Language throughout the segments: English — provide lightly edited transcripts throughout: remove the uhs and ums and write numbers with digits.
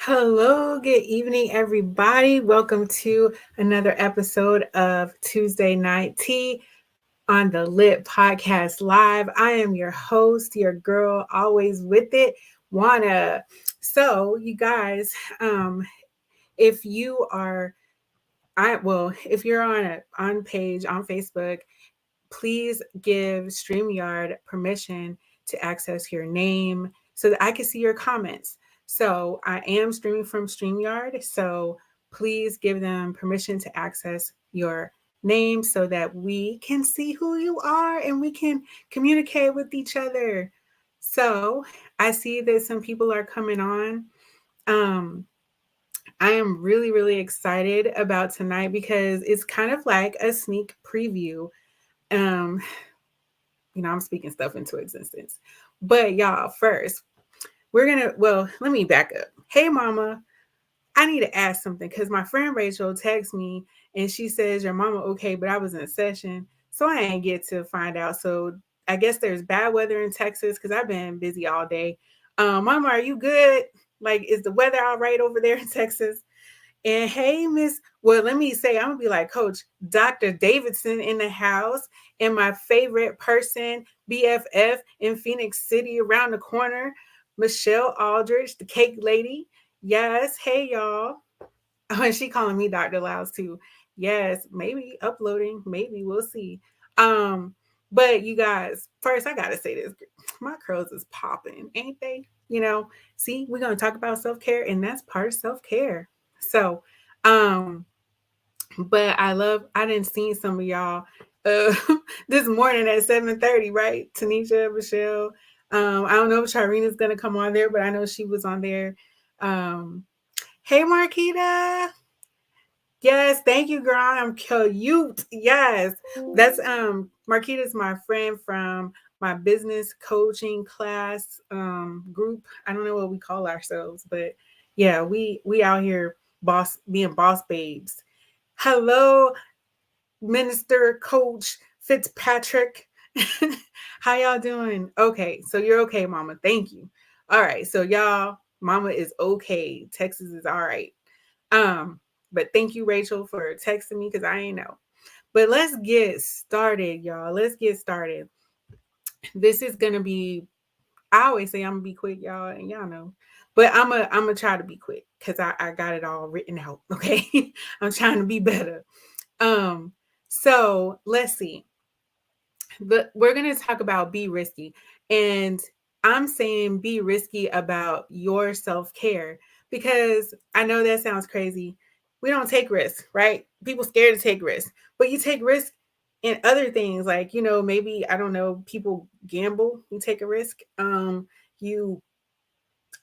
Hello, good evening, everybody. Welcome to another episode of Tuesday Night Tea on the Lit Podcast Live. I am your host, your girl, always with it, Juana. So, you guys, if you are, if you're on page on Facebook, please give StreamYard permission to access your name so that I can see your comments. So I am streaming from StreamYard. So please give them permission to access your name so that we can see who you are and we can communicate with each other. So I see that some people are coming on. Um, I am really, really excited about tonight because it's kind of like a sneak preview. Um, I'm speaking stuff into existence. But y'all, first, let me back up. Hey, mama, I need to ask something because my friend Rachel texts me and she says, your mama okay, but I was in a session. So I ain't get to find out. So I guess there's bad weather in Texas because I've been busy all day. Mama, are you good? Like, is the weather all right over there in Texas? And hey, let me say, I'm gonna be like Coach Dr. Davidson in the house, and my favorite person, BFF in Phoenix City around the corner, Michelle Aldridge, the cake lady. Yes, hey y'all. Oh, and she calling me Dr. Louse too. Yes, maybe uploading, maybe we'll see. Um, but you guys, first I gotta say this. My curls is popping, ain't they? See, we're gonna talk about self-care, and that's part of self-care. So, um, but I didn't see some of y'all uh this morning at 7:30, right? Tanisha, Michelle. I don't know if Charina's gonna come on there, but I know she was on there. Um, hey Marquita. Yes, thank you, girl. I'm cute. Yes. That's Marquita's my friend from my business coaching class group. I don't know what we call ourselves, but yeah, we out here being boss babes. Hello, Minister Coach Fitzpatrick. How y'all doing? Okay, so you're okay, Mama. Thank you. All right, so y'all, Mama is okay. Texas is all right. Um, but thank you, Rachel, for texting me because I ain't know. But let's get started, y'all. Let's get started. This is gonna be. I always say I'm gonna be quick, y'all, and y'all know. But I'm gonna try to be quick because I got it all written out. Okay, I'm trying to be better. Um, so let's see. But we're going to talk about be risky. And I'm saying be risky about your self care because I know that sounds crazy. We don't take risks, right? People scared to take risks, but you take risks in other things like, maybe, I don't know, people gamble, you take a risk. You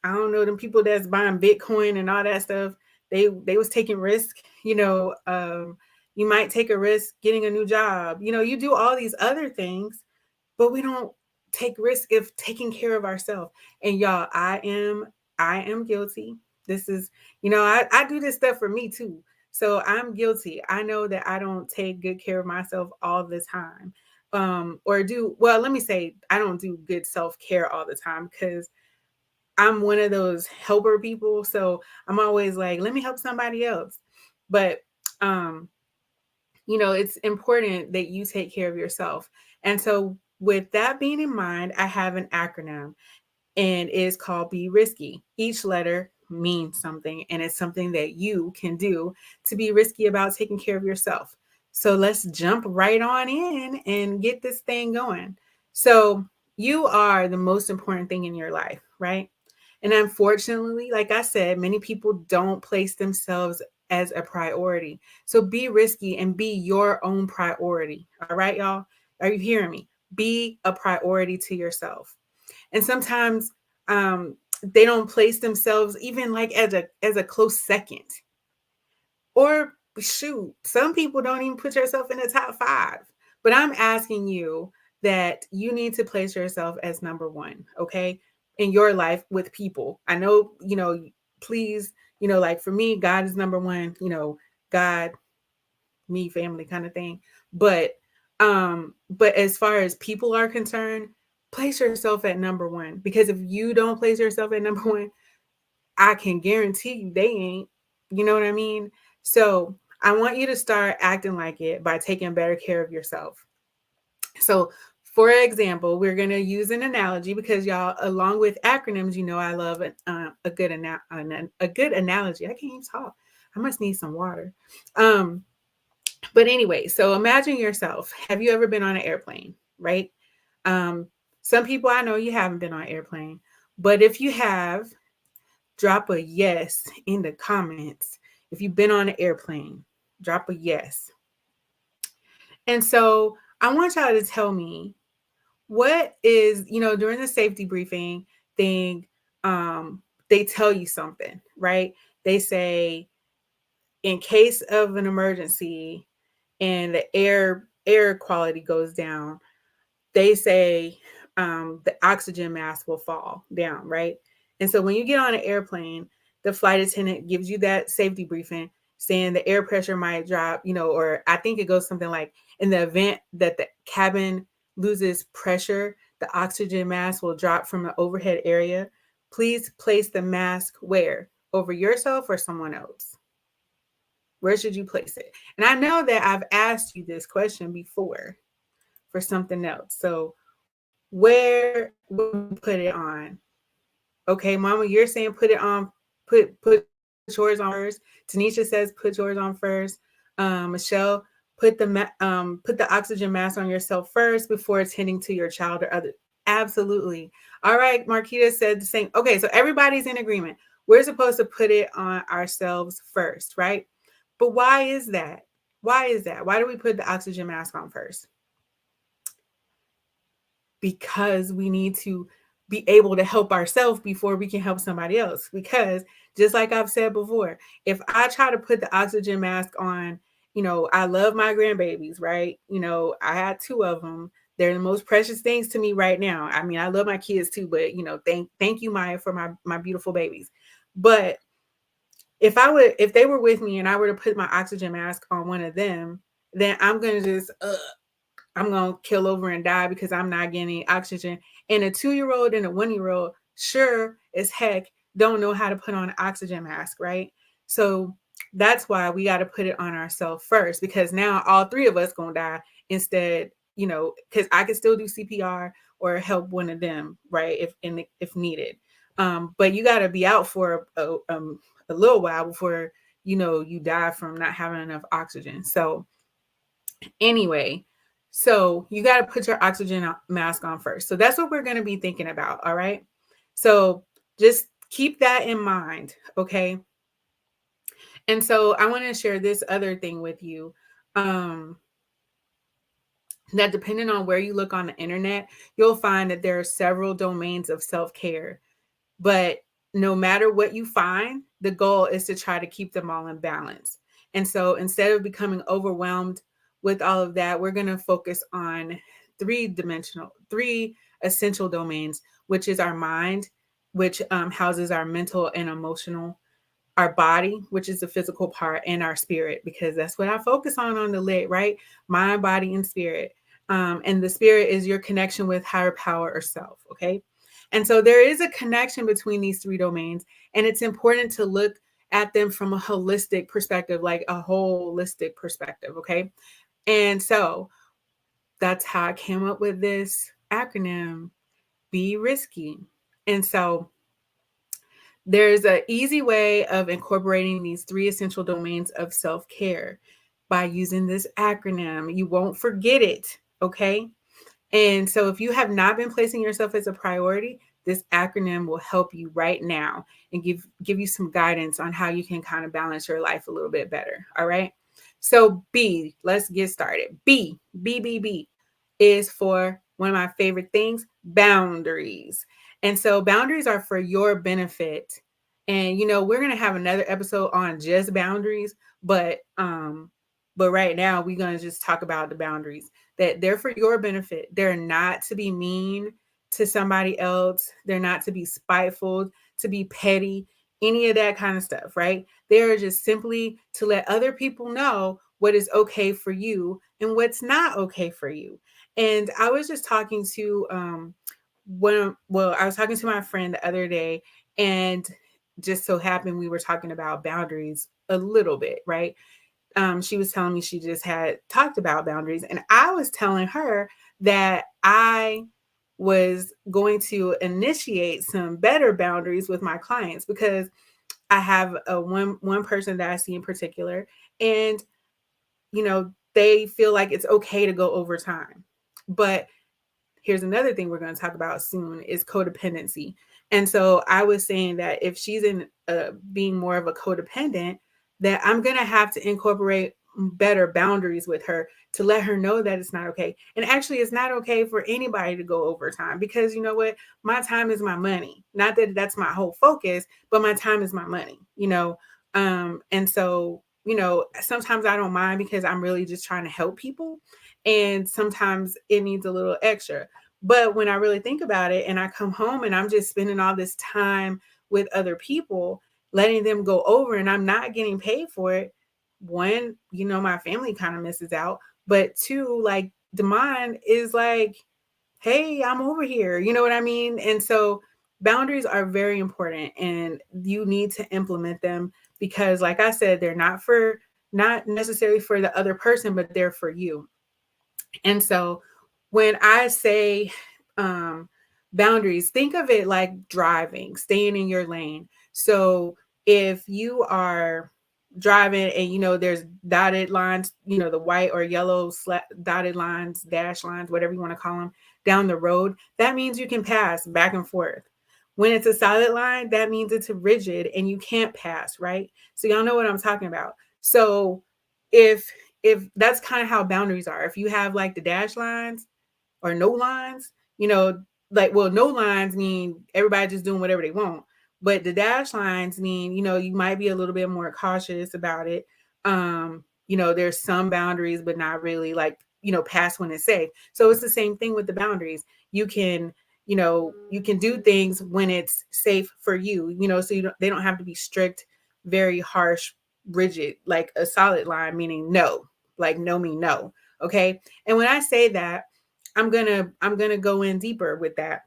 I don't know, them people that's buying Bitcoin and all that stuff, they was taking risk, you might take a risk getting a new job. You do all these other things, but we don't take risk of taking care of ourselves. And y'all, I am guilty. This is, I do this stuff for me too. So I'm guilty. I know that I don't take good care of myself all the time. Let me say I don't do good self-care all the time because I'm one of those helper people. So I'm always like, let me help somebody else. But um, it's important that you take care of yourself. And so with that being in mind, I have an acronym and it's called Be Risky. Each letter means something and it's something that you can do to be risky about taking care of yourself. So let's jump right on in and get this thing going. So you are the most important thing in your life, right? And unfortunately, like I said, many people don't place themselves as a priority. So be risky and be your own priority. All right, y'all? Are you hearing me? Be a priority to yourself. And sometimes they don't place themselves even like as a close second. Or shoot, some people don't even put yourself in the top 5. But I'm asking you that you need to place yourself as number 1, okay? In your life with people. I know, please, like for me, God is number 1, God, me, family kind of thing. But as far as people are concerned, place yourself at number 1 because if you don't place yourself at number 1, I can guarantee you they ain't. You know what I mean? So I want you to start acting like it by taking better care of yourself. So, for example, we're going to use an analogy because y'all, along with acronyms, I love a good a good analogy. I can't even talk. I must need some water. Um, but anyway, so imagine yourself. Have you ever been on an airplane? Right? Um, some people I know you haven't been on an airplane, but if you have, drop a yes in the comments. If you've been on an airplane, drop a yes. And so I want y'all to tell me what is, during the safety briefing thing, they tell you something, right? They say, in case of an emergency and the air quality goes down, they say the oxygen mask will fall down, right? And so when you get on an airplane, the flight attendant gives you that safety briefing saying the air pressure might drop, or I think it goes something like, in the event that the cabin loses pressure, the oxygen mask will drop from the overhead area. Please place the mask where? Over yourself or someone else? Where should you place it? And I know that I've asked you this question before for something else. So where would you put it on? Okay, Mama, you're saying put it on, put yours on first. Tanisha says put yours on first. Michelle, put the oxygen mask on yourself first before attending to your child or other. Absolutely. All right, Marquita said the same. Okay, so everybody's in agreement. We're supposed to put it on ourselves first, right? But why is that? Why is that? Why do we put the oxygen mask on first? Because we need to be able to help ourselves before we can help somebody else. Because just like I've said before, if I try to put the oxygen mask on, I love my grandbabies, right? I had two of them. They're the most precious things to me right now. I mean, I love my kids too, but thank you, Maya, for my beautiful babies. But if they were with me and I were to put my oxygen mask on one of them, then I'm gonna just I'm going to kill over and die because I'm not getting oxygen. And a 2-year-old and a 1-year-old, sure as heck, don't know how to put on an oxygen mask, right? So that's why we got to put it on ourselves first, because now all three of us going to die instead, because I can still do CPR or help one of them, right? If needed. But you got to be out for a little while before, you die from not having enough oxygen. So anyway, so you got to put your oxygen mask on first. So that's what we're going to be thinking about. All right. So just keep that in mind. Okay. And so I want to share this other thing with you. That depending on where you look on the internet, you'll find that there are several domains of self-care. But no matter what you find, the goal is to try to keep them all in balance. And so instead of becoming overwhelmed with all of that, we're going to focus on three essential domains, which is our mind, which houses our mental and emotional, our body, which is the physical part, and our spirit, because that's what I focus on the lit, right? Mind, body, and spirit. And the spirit is your connection with higher power or self, okay? And so there is a connection between these three domains, and it's important to look at them from a holistic perspective, like a holistic perspective, okay? And so that's how I came up with this acronym, Be Risky. And so there's an easy way of incorporating these three essential domains of self-care by using this acronym. You won't forget it, okay? And so if you have not been placing yourself as a priority, this acronym will help you right now and give you some guidance on how you can kind of balance your life a little bit better. All right. So B, let's get started. B is for one of my favorite things, boundaries. And so boundaries are for your benefit. And we're going to have another episode on just boundaries, but right now we're going to just talk about the boundaries, that they're for your benefit. They're not to be mean to somebody else. They're not to be spiteful, to be petty, any of that kind of stuff, right? They're just simply to let other people know what is okay for you and what's not okay for you. And I was just talking to I was talking to my friend the other day, and just so happened we were talking about boundaries a little bit, right? She was telling me she just had talked about boundaries, and I was telling her that I was going to initiate some better boundaries with my clients, because I have a one person that I see in particular, and they feel like it's okay to go over time. But here's another thing we're going to talk about soon is codependency. And so I was saying that if she's in being more of a codependent, that I'm going to have to incorporate better boundaries with her to let her know that it's not okay. And actually, it's not okay for anybody to go overtime, because you know what? My time is my money. Not that that's my whole focus, but my time is my money. And so, sometimes I don't mind, because I'm really just trying to help people. And sometimes it needs a little extra. But when I really think about it, and I come home and I'm just spending all this time with other people, letting them go over, and I'm not getting paid for it, one, my family kind of misses out. But two, like, Demond is like, hey, I'm over here. You know what I mean? And so boundaries are very important, and you need to implement them, because like I said, they're not necessarily for the other person, but they're for you. And so when I say um, boundaries, think of it like driving, staying in your lane. So if you are driving and there's dotted lines, the white or yellow dotted lines, dash lines, whatever you want to call them, down the road, that means you can pass back and forth. When it's a solid line, that means it's rigid and you can't pass, right? So y'all know what I'm talking about. So if that's kind of how boundaries are. If you have like the dash lines or no lines, like, well, no lines mean everybody just doing whatever they want. But the dash lines mean, you might be a little bit more cautious about it. There's some boundaries, but not really, like, past when it's safe. So it's the same thing with the boundaries. You can do things when it's safe for you, so they don't have to be strict, very harsh, rigid, like a solid line, meaning no, like no mean no. Okay. And when I say that, I'm gonna go in deeper with that.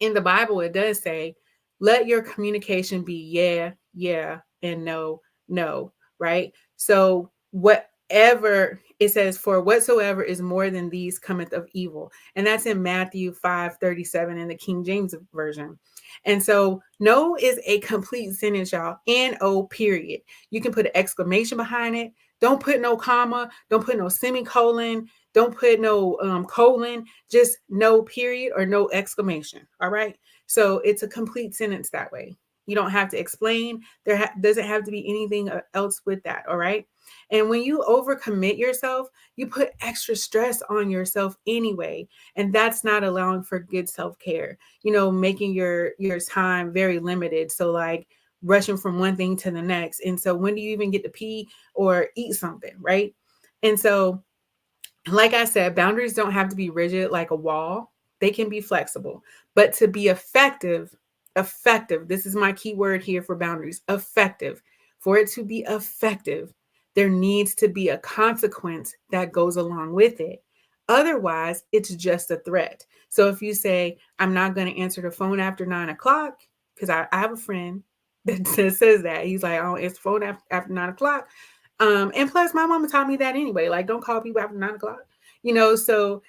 In the Bible, it does say, let your communication be yeah, yeah, and no, no, right? So whatever it says, for whatsoever is more than these cometh of evil. And that's in Matthew 5:37 in the King James Version. And so no is a complete sentence, y'all. N-O, period. You can put an exclamation behind it. Don't put no comma. Don't put no semicolon. Don't put no colon, just no period or no exclamation. All right. So it's a complete sentence that way. You don't have to explain. There doesn't have to be anything else with that. All right. And when you overcommit yourself, you put extra stress on yourself anyway. And that's not allowing for good self-care, making your time very limited. So like rushing from one thing to the next. And so when do you even get to pee or eat something? Right. And so, like I said, boundaries don't have to be rigid like a wall. They can be flexible. But to be effective, this is my key word here for boundaries, effective. For it to be effective, there needs to be a consequence that goes along with it. Otherwise, it's just a threat. So if you say, I'm not going to answer the phone after 9 o'clock, because I have a friend that says that. He's like, I don't answer the phone after 9 o'clock. And plus my mama taught me that anyway, like don't call people after 9 o'clock, so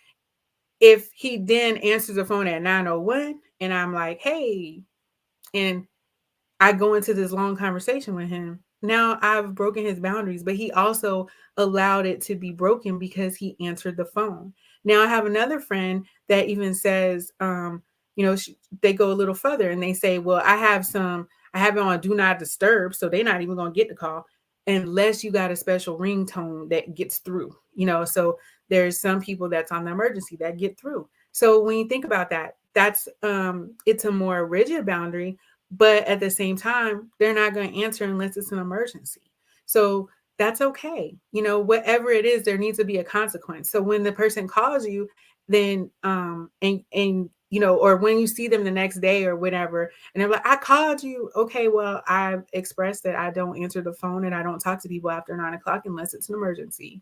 if he then answers the phone at 9:01 and I'm like, hey, and I go into this long conversation with him, now I've broken his boundaries, but he also allowed it to be broken because he answered the phone. Now I have another friend that even says, they go a little further and they say, well, I have it on do not disturb, so they're not even going to get the call unless you got a special ringtone that gets through, so there's some people that's on the emergency that get through. So when you think about that, that's it's a more rigid boundary, but at the same time, they're not going to answer unless it's an emergency. So that's okay. Whatever it is, there needs to be a consequence. So when the person calls you, then and or when you see them the next day or whatever, and they're like, I called you. Okay, well, I've expressed that I don't answer the phone and I don't talk to people after 9 o'clock unless it's an emergency.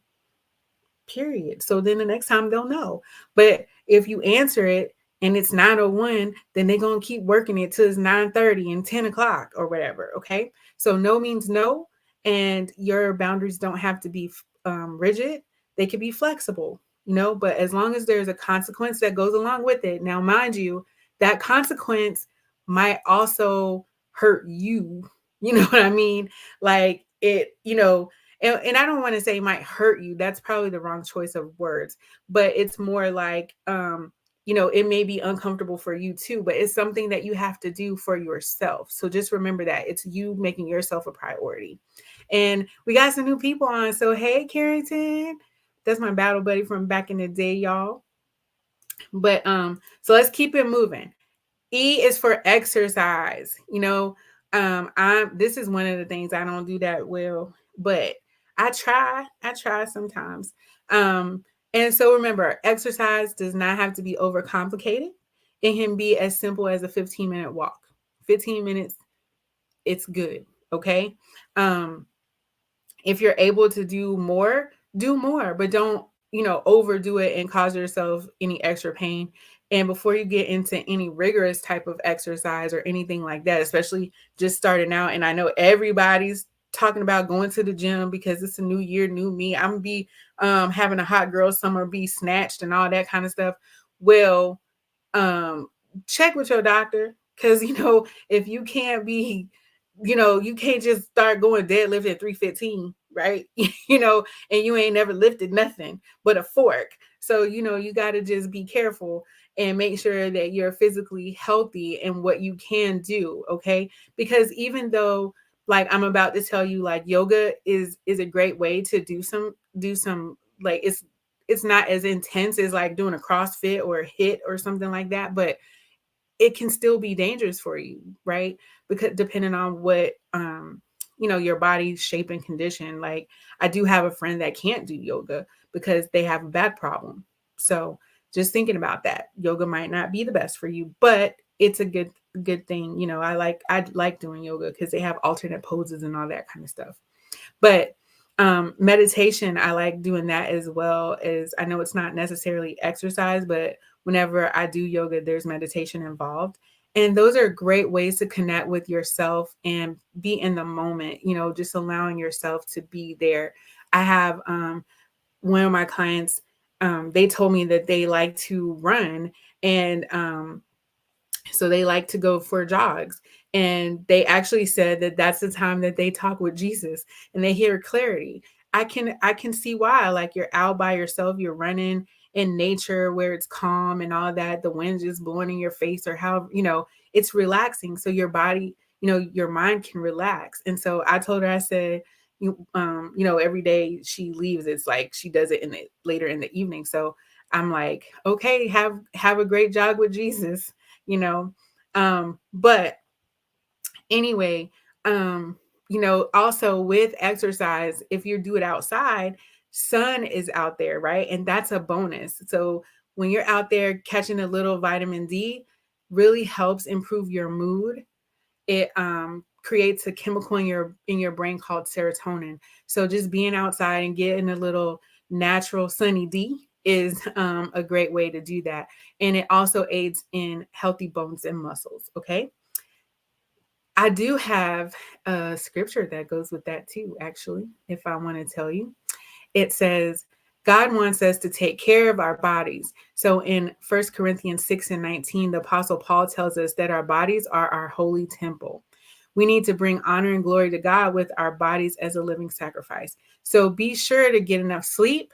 Period. So then the next time they'll know. But if you answer it and it's 9:01, then they're going to keep working it till it's 9:30 and 10 o'clock or whatever. Okay. So no means no. And your boundaries don't have to be rigid. They can be flexible, but as long as there's a consequence that goes along with it. Now, mind you, that consequence might also hurt you. You know what I mean? Like and I don't want to say might hurt you. That's probably the wrong choice of words, but it's more like, it may be uncomfortable for you too, but it's something that you have to do for yourself. So just remember that it's you making yourself a priority. And we got some new people on. So, hey, Carrington, that's my battle buddy from back in the day, y'all. But so let's keep it moving. E is for exercise. This is one of the things I don't do that well, but I try sometimes. And so remember, exercise does not have to be overcomplicated. It can be as simple as a 15-minute walk. 15 minutes, it's good. Okay. If you're able to do more, but don't, overdo it and cause yourself any extra pain. And before you get into any rigorous type of exercise or anything like that, especially just starting out, and I know everybody's talking about going to the gym because it's a new year, new me. I'm gonna be having a hot girl summer, be snatched and all that kind of stuff. Well, check with your doctor, because if you can't be, you can't just start going deadlift at 315, right? And you ain't never lifted nothing but a fork. So you got to just be careful and make sure that you're physically healthy in what you can do. Okay, because even though, like, I'm about to tell you, like, yoga is a great way to do some, like, it's not as intense as like doing a CrossFit or a HIIT or something like that, but it can still be dangerous for you, right? Because depending on what your body's shape and condition. Like, I do have a friend that can't do yoga because they have a back problem. So just thinking about that, yoga might not be the best for you, but it's a good thing. I like doing yoga because they have alternate poses and all that kind of stuff. But meditation, I like doing that as well. As I know it's not necessarily exercise, but whenever I do yoga, there's meditation involved. And those are great ways to connect with yourself and be in the moment, just allowing yourself to be there. I have one of my clients, they told me that they like to run, and so they like to go for jogs. And they actually said that that's the time that they talk with Jesus and they hear clarity. I can see why. Like, you're out by yourself, you're running in nature where it's calm and all that, the wind just blowing in your face, or how, it's relaxing. So your body, your mind can relax. And so I told her, I said, every day she leaves, it's like she does it later in the evening. So I'm like, okay, have a great jog with Jesus, you know. But anyway, also with exercise, if you do it outside, sun is out there, right? And that's a bonus. So when you're out there, catching a little vitamin D really helps improve your mood. It creates a chemical in your brain called serotonin. So just being outside and getting a little natural sunny D is a great way to do that. And it also aids in healthy bones and muscles. Okay. I do have a scripture that goes with that too, actually, if I want to tell you. It says, God wants us to take care of our bodies. So in 1 Corinthians 6:19, the Apostle Paul tells us that our bodies are our holy temple. We need to bring honor and glory to God with our bodies as a living sacrifice. So be sure to get enough sleep,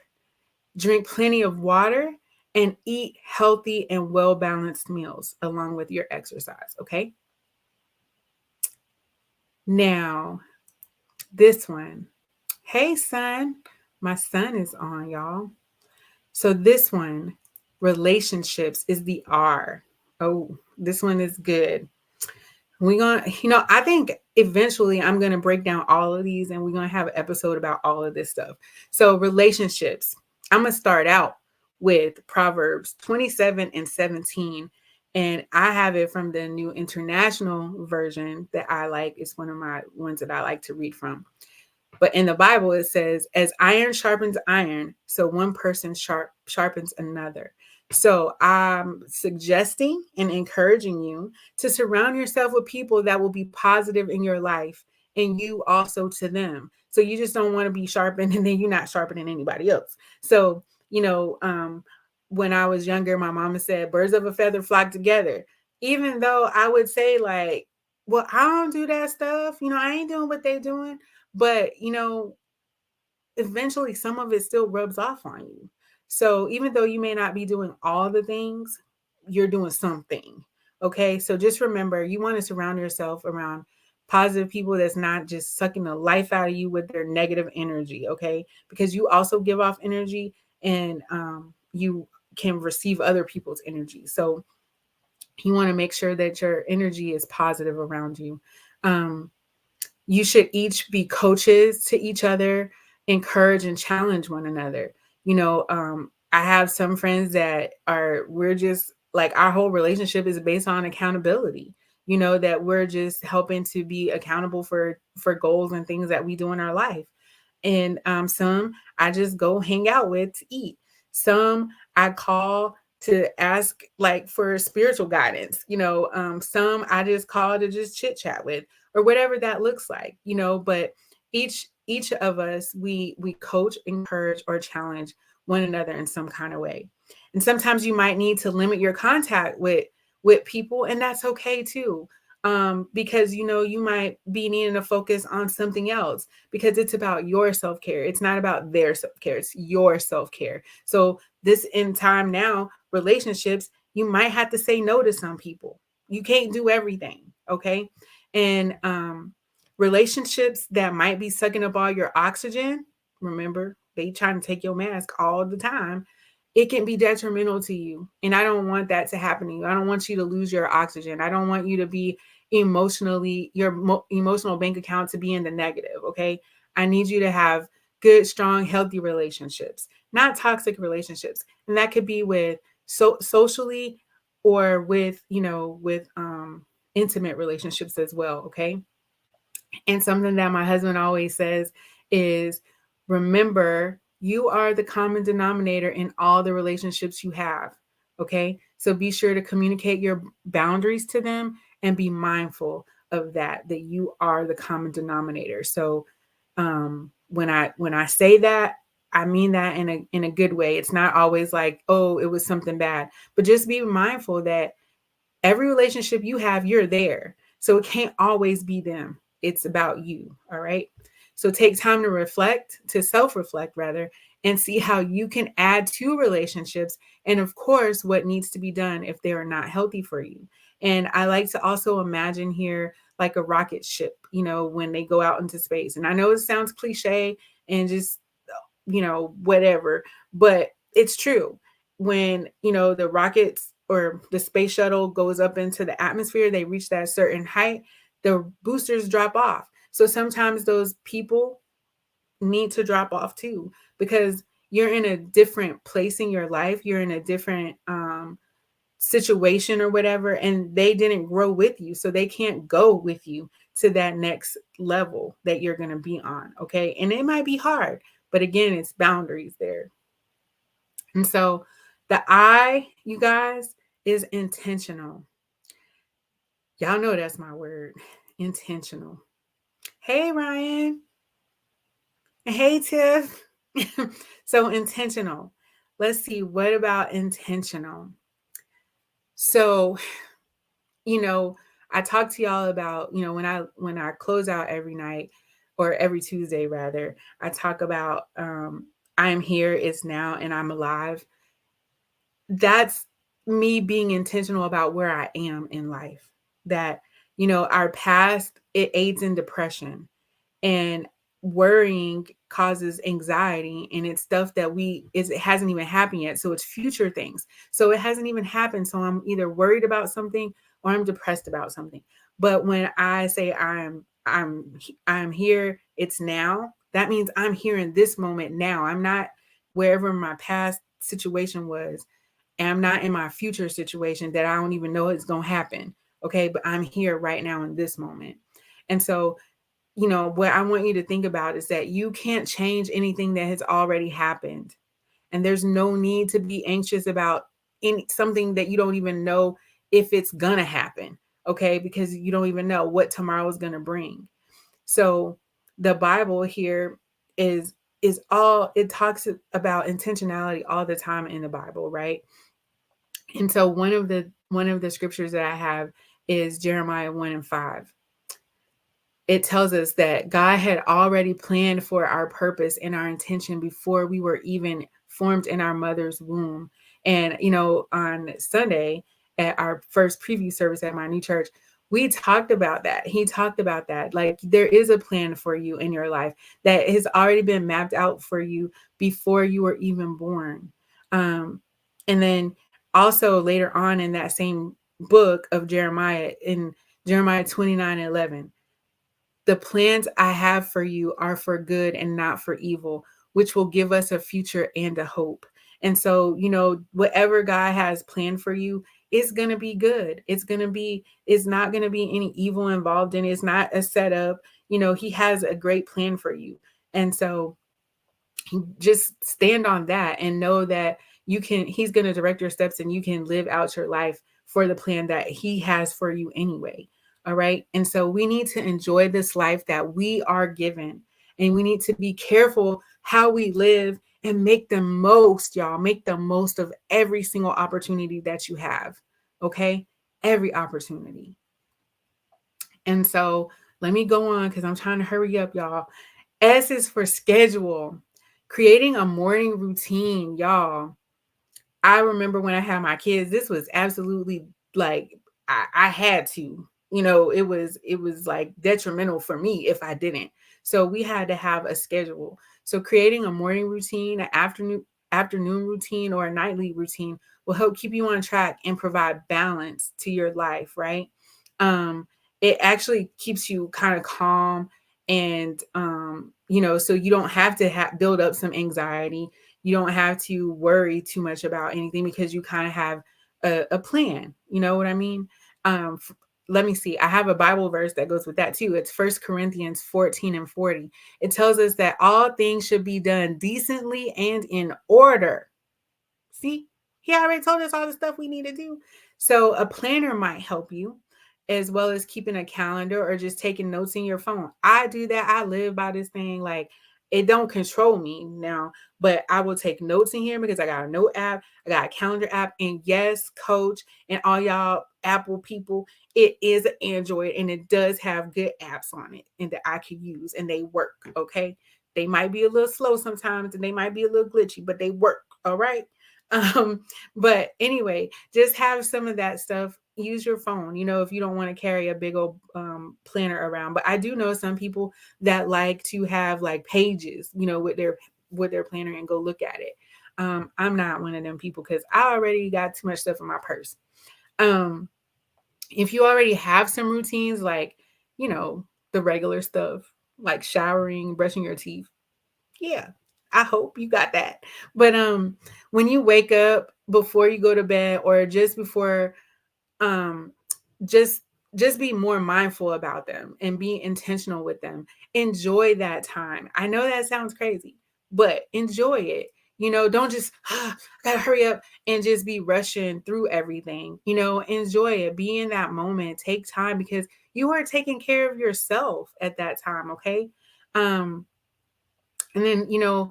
drink plenty of water, and eat healthy and well-balanced meals along with your exercise, okay? Now, this one. Hey, son. My son is on, y'all. So this one, relationships, is the R. Oh, this one is good. We're going to, I think eventually I'm going to break down all of these and we're going to have an episode about all of this stuff. So relationships, I'm going to start out with Proverbs 27:17. And I have it from the New International Version that I like. It's one of my ones that I like to read from. But in the Bible, it says, as iron sharpens iron, so one person sharpens another. So I'm suggesting and encouraging you to surround yourself with people that will be positive in your life and you also to them. So you just don't want to be sharpened and then you're not sharpening anybody else. So, you know, when I was younger, my mama said, birds of a feather flock together. Even though I would say, like, well, I don't do that stuff. You know, I ain't doing what they doing. But, you know, eventually some of it still rubs off on you. So even though you may not be doing all the things, you're doing something. Okay. So just remember, you want to surround yourself around positive people that's not just sucking the life out of you with their negative energy. Okay. Because you also give off energy and you can receive other people's energy. So you want to make sure that your energy is positive around you. Um, you should each be coaches to each other, encourage and challenge one another. You know, I have some friends that we're just like, our whole relationship is based on accountability. You know, that we're just helping to be accountable for goals and things that we do in our life. And some I just go hang out with to eat. Some I call to ask like for spiritual guidance. You know, some I just call to just chit chat with, or whatever that looks like. You know, but each of us, we coach, encourage, or challenge one another in some kind of way. And sometimes you might need to limit your contact with people, and that's okay too. Because you know you might be needing to focus on something else, because it's about your self-care. It's not about their self-care, it's your self-care. So this in time now, relationships, you might have to say no to some people. You can't do everything, okay? And relationships that might be sucking up all your oxygen, remember, they trying to take your mask all the time. It can be detrimental to you. And I don't want that to happen to you. I don't want you to lose your oxygen. I don't want you to be emotionally, your emotional bank account to be in the negative. Okay. I need you to have good, strong, healthy relationships, not toxic relationships. And that could be with socially, or with, you know, with intimate relationships as well. Okay. And something that my husband always says is, remember, you are the common denominator in all the relationships you have. Okay. So be sure to communicate your boundaries to them and be mindful of that you are the common denominator. So when I say that, I mean that in a good way. It's not always like, oh, it was something bad, but just be mindful that every relationship you have, you're there. So it can't always be them. It's about you. All right. So take time to reflect, to self reflect rather, and see how you can add to relationships. And of course, what needs to be done if they are not healthy for you. And I like to also imagine here like a rocket ship, you know, when they go out into space. And I know it sounds cliche and just, you know, whatever, but it's true. When, you know, the rockets or the space shuttle goes up into the atmosphere, they reach that certain height, the boosters drop off. So sometimes those people need to drop off too, because you're in a different place in your life, you're in a different situation or whatever, and they didn't grow with you, so they can't go with you to that next level that you're going to be on. Okay. And it might be hard, but again, it's boundaries there. And so the I, you guys, is intentional. Y'all know that's my word, intentional. Hey, Ryan. Hey, Tiff. So intentional. Let's see, what about intentional? So, you know, I talk to y'all about, you know, when I close out every night, or every Tuesday rather, I talk about I am here, it's now, and I'm alive. That's me being intentional about where I am in life. That, you know, our past, it aids in depression, and worrying causes anxiety, and it's stuff that it hasn't even happened yet. So it's future things. So it hasn't even happened. So I'm either worried about something or I'm depressed about something. But when I say I'm here, it's now, that means I'm here in this moment now. I'm not wherever my past situation was, and I'm not in my future situation that I don't even know it's going to happen. Okay. But I'm here right now in this moment. And so, you know, what I want you to think about is that you can't change anything that has already happened. And there's no need to be anxious about something that you don't even know if it's gonna happen, okay? Because you don't even know what tomorrow is gonna bring. So the Bible here is all, it talks about intentionality all the time in the Bible, right? And so one of the scriptures that I have is Jeremiah 1:5. It tells us that God had already planned for our purpose and our intention before we were even formed in our mother's womb. And, on Sunday at our first preview service at my new church, we talked about that. He talked about that. Like, there is a plan for you in your life that has already been mapped out for you before you were even born. And then also later on in that same book of Jeremiah, in Jeremiah 29:11, the plans I have for you are for good and not for evil, which will give us a future and a hope. And so, whatever God has planned for you is going to be good. It's not going to be any evil involved in it. It's not a setup. He has a great plan for you. And so, just stand on that and know that he's going to direct your steps and you can live out your life for the plan that he has for you anyway. All right. And so we need to enjoy this life that we are given, and we need to be careful how we live and make the most, y'all. Make the most of every single opportunity that you have. Okay. Every opportunity. And so let me go on because I'm trying to hurry up, y'all. S is for schedule. Creating a morning routine, y'all. I remember when I had my kids, this was absolutely like I had to. It was like detrimental for me if I didn't. So we had to have a schedule. So creating a morning routine, an afternoon routine, or a nightly routine will help keep you on track and provide balance to your life, right? It actually keeps you kind of calm, and so you don't have to build up some anxiety. You don't have to worry too much about anything because you kind of have a plan. You know what I mean? Let me see. I have a Bible verse that goes with that too. It's 1 Corinthians 14:40. It tells us that all things should be done decently and in order. See, he already told us all the stuff we need to do. So a planner might help you, as well as keeping a calendar or just taking notes in your phone. I do that. I live by this thing. Like, it don't control me now, but I will take notes in here because I got a note app, I got a calendar app, and yes, coach, and all y'all Apple people, it is an Android and it does have good apps on it and that I can use, and they work. Okay. They might be a little slow sometimes and they might be a little glitchy, but they work. All right. Um, but anyway, just have some of that stuff. Use your phone, if you don't want to carry a big old planner around. But I do know some people that like to have like pages, with their planner and go look at it. I'm not one of them people because I already got too much stuff in my purse. If you already have some routines, like, the regular stuff, like showering, brushing your teeth, yeah, I hope you got that. But when you wake up, before you go to bed, or just before, um just just be more mindful about them and be intentional with them. Enjoy that time. I know that sounds crazy, but enjoy it. Don't just I gotta hurry up and just be rushing through everything. Enjoy it. Be in that moment. Take time because you are taking care of yourself at that time. Okay. um and then,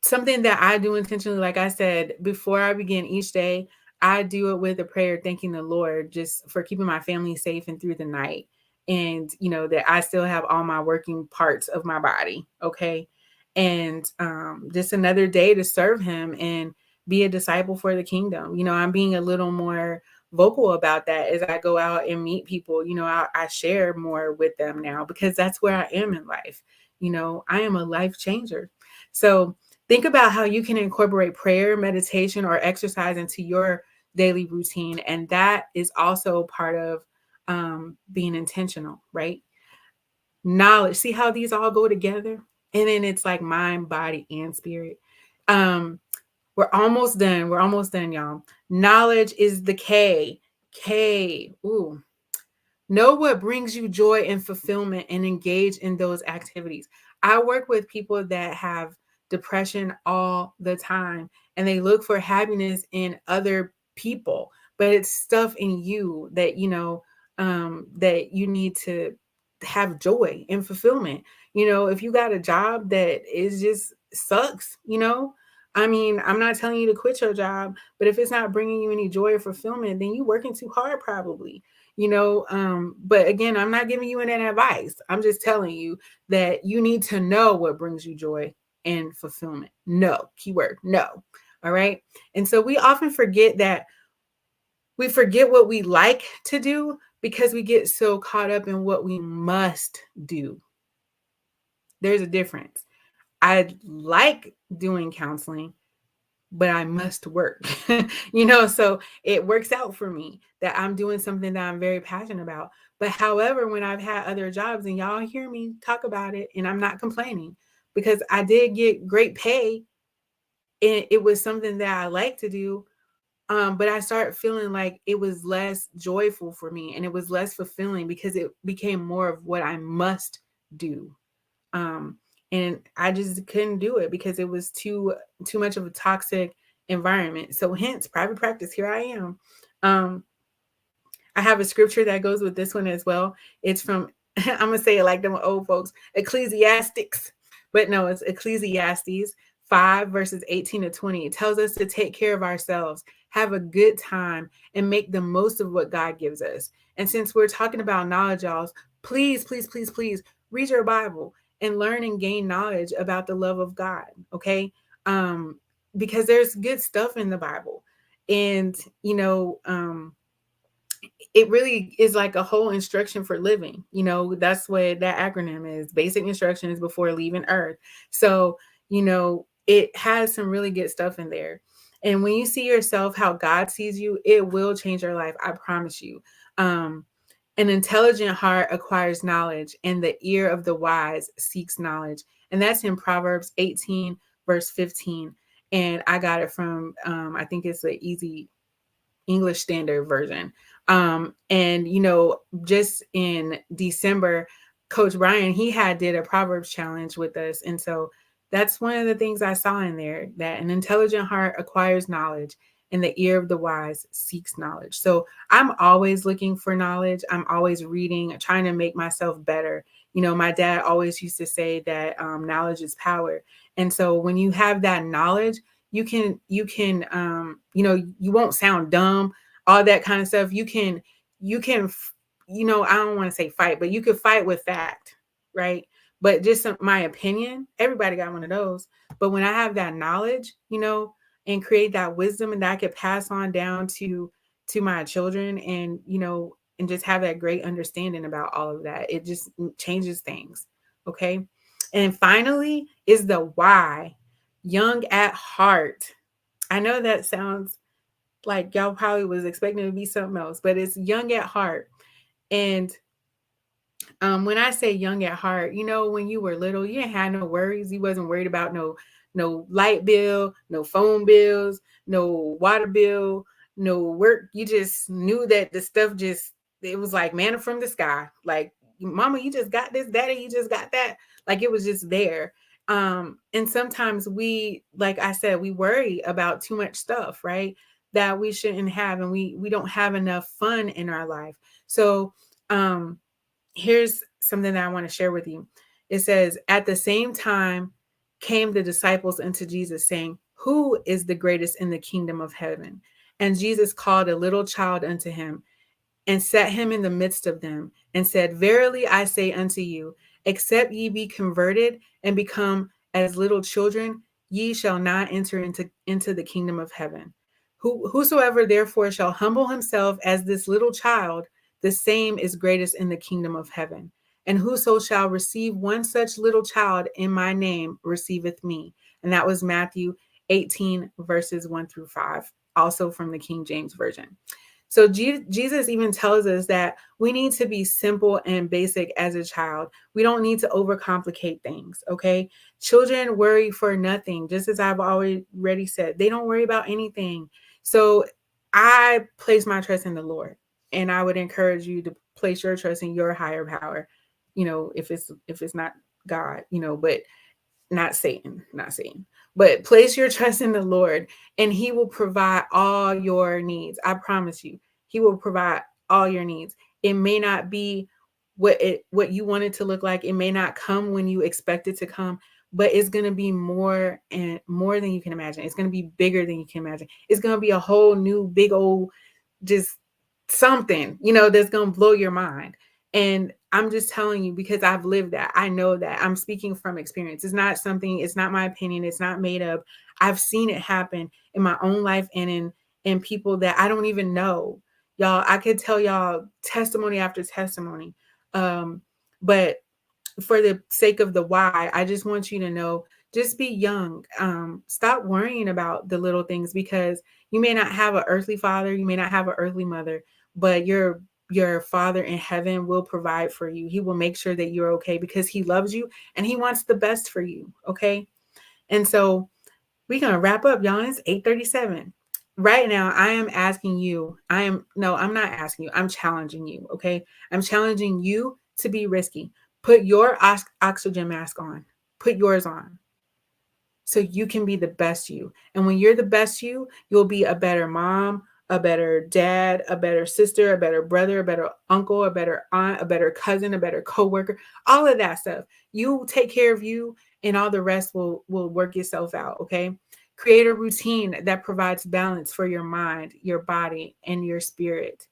something that I do intentionally, like I said, before I begin each day, I do it with a prayer, thanking the Lord just for keeping my family safe and through the night. And, that I still have all my working parts of my body. Okay. And just another day to serve him and be a disciple for the kingdom. I'm being a little more vocal about that as I go out and meet people. I share more with them now because that's where I am in life. I am a life changer. So, think about how you can incorporate prayer, meditation, or exercise into your daily routine. And that is also part of being intentional, right? Knowledge. See how these all go together? And then it's like mind, body, and spirit. Um, we're almost done. We're almost done, y'all. Knowledge is the K. K. Ooh. Know what brings you joy and fulfillment and engage in those activities. I work with people that have depression all the time and they look for happiness in other people, but it's stuff in you that, that you need to have joy and fulfillment. If you got a job that is just sucks, I mean, I'm not telling you to quit your job, but if it's not bringing you any joy or fulfillment, then you working too hard probably. But again, I'm not giving you any advice. I'm just telling you that you need to know what brings you joy and fulfillment. No, keyword, no. All right. And so we often forget that we forget what we like to do because we get so caught up in what we must do. There's a difference. I like doing counseling, but I must work. So it works out for me that I'm doing something that I'm very passionate about. But however, when I've had other jobs and y'all hear me talk about it, and I'm not complaining because I did get great pay and it was something that I like to do. But I started feeling like it was less joyful for me and it was less fulfilling because it became more of what I must do. Um, and I just couldn't do it because it was too much of a toxic environment. So hence private practice, here I am. I have a scripture that goes with this one as well. It's from I'm gonna say it like them old folks, Ecclesiastics, but no, it's Ecclesiastes 5 verses 18 to 20. It tells us to take care of ourselves, have a good time, and make the most of what God gives us. And since we're talking about knowledge, y'all, please, please, please, please read your Bible and learn and gain knowledge about the love of God. Okay. Because there's good stuff in the Bible. And it really is like a whole instruction for living. That's what that acronym is: basic instructions before leaving Earth. So, it has some really good stuff in there. And when you see yourself how God sees you, it will change your life. I promise you. An intelligent heart acquires knowledge, and the ear of the wise seeks knowledge. And that's in Proverbs 18, verse 15. And I got it from, I think it's the Easy English Standard Version. And just in December, Coach Brian, he did a Proverbs challenge with us. And so that's one of the things I saw in there, that an intelligent heart acquires knowledge and the ear of the wise seeks knowledge. So I'm always looking for knowledge. I'm always reading, trying to make myself better. My dad always used to say that knowledge is power. And so when you have that knowledge, you can you won't sound dumb, all that kind of stuff. I don't want to say fight, but you could fight with fact, right? But just my opinion, everybody got one of those. But when I have that knowledge, and create that wisdom, and that I could pass on down to my children, and and just have that great understanding about all of that, it just changes things. Okay. And finally is the why. Young at heart. I know that sounds like y'all probably was expecting it to be something else, but it's young at heart. And when I say young at heart, when you were little, you didn't have no worries. You wasn't worried about no light bill, no phone bills, no water bill, no work. You just knew that the stuff it was like manna from the sky. Like, mama, you just got this, daddy, you just got that. Like, it was just there. And sometimes we, like I said, we worry about too much stuff, right? That we shouldn't have, and we don't have enough fun in our life. So here's something that I want to share with you. It says, at the same time came the disciples unto Jesus, saying, who is the greatest in the kingdom of heaven? And Jesus called a little child unto him and set him in the midst of them and said, verily I say unto you, except ye be converted and become as little children, ye shall not enter into the kingdom of heaven. Whosoever therefore shall humble himself as this little child, the same is greatest in the kingdom of heaven. And whoso shall receive one such little child in my name receiveth me. And that was Matthew 18, verses 1 through 5, also from the King James Version. So Jesus even tells us that we need to be simple and basic as a child. We don't need to overcomplicate things, okay? Children worry for nothing, just as I've already said. They don't worry about anything. So I place my trust in the Lord, and I would encourage you to place your trust in your higher power, if it's not God, but not Satan, not Satan, but place your trust in the Lord and he will provide all your needs. I promise you, he will provide all your needs. It may not be what you want it to look like. It may not come when you expect it to come, but it's going to be more and more than you can imagine. It's going to be bigger than you can imagine. It's going to be a whole new big old just something, that's going to blow your mind. And I'm just telling you because I've lived that. I know that. I'm speaking from experience. It's not my opinion. It's not made up. I've seen it happen in my own life and in people that I don't even know. Y'all, I could tell y'all testimony after testimony. But for the sake of the why, I just want you to know, just be young. Stop worrying about the little things because you may not have an earthly father, you may not have an earthly mother, but your father in heaven will provide for you. He will make sure that you're okay because he loves you and he wants the best for you. Okay. And so we're gonna wrap up, y'all. It's 8:37. Right now, I am asking you, I'm not asking you, I'm challenging you. Okay. I'm challenging you to be risky. Put your oxygen mask on. Put yours on so you can be the best you. And when you're the best you, you'll be a better mom, a better dad, a better sister, a better brother, a better uncle, a better aunt, a better cousin, a better coworker, all of that stuff. You take care of you and all the rest will work itself out, okay? Create a routine that provides balance for your mind, your body, and your spirit.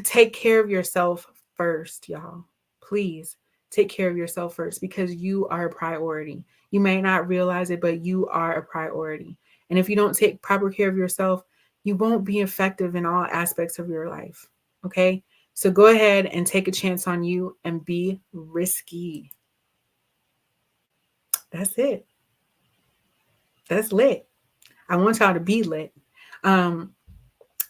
Take care of yourself first, y'all. Please take care of yourself first because you are a priority. You may not realize it, but you are a priority. And if you don't take proper care of yourself, you won't be effective in all aspects of your life. Okay? So go ahead and take a chance on you and be risky. That's it. That's lit. I want y'all to be lit. Um,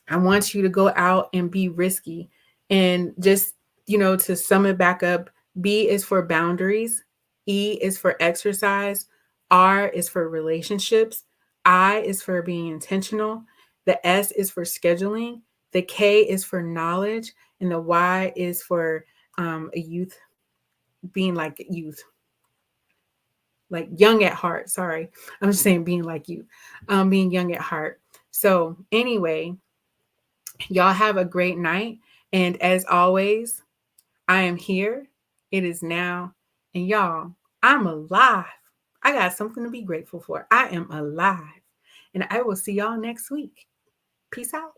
I want you to go out and be risky. And just, to sum it back up, B is for boundaries, E is for exercise, R is for relationships, I is for being intentional, the S is for scheduling, the K is for knowledge, and the Y is for a youth, being like youth, like young at heart. Sorry, I'm just saying being like you, being young at heart. So anyway, y'all have a great night. And as always, I am here. It is now. And y'all, I'm alive. I got something to be grateful for. I am alive. And I will see y'all next week. Peace out.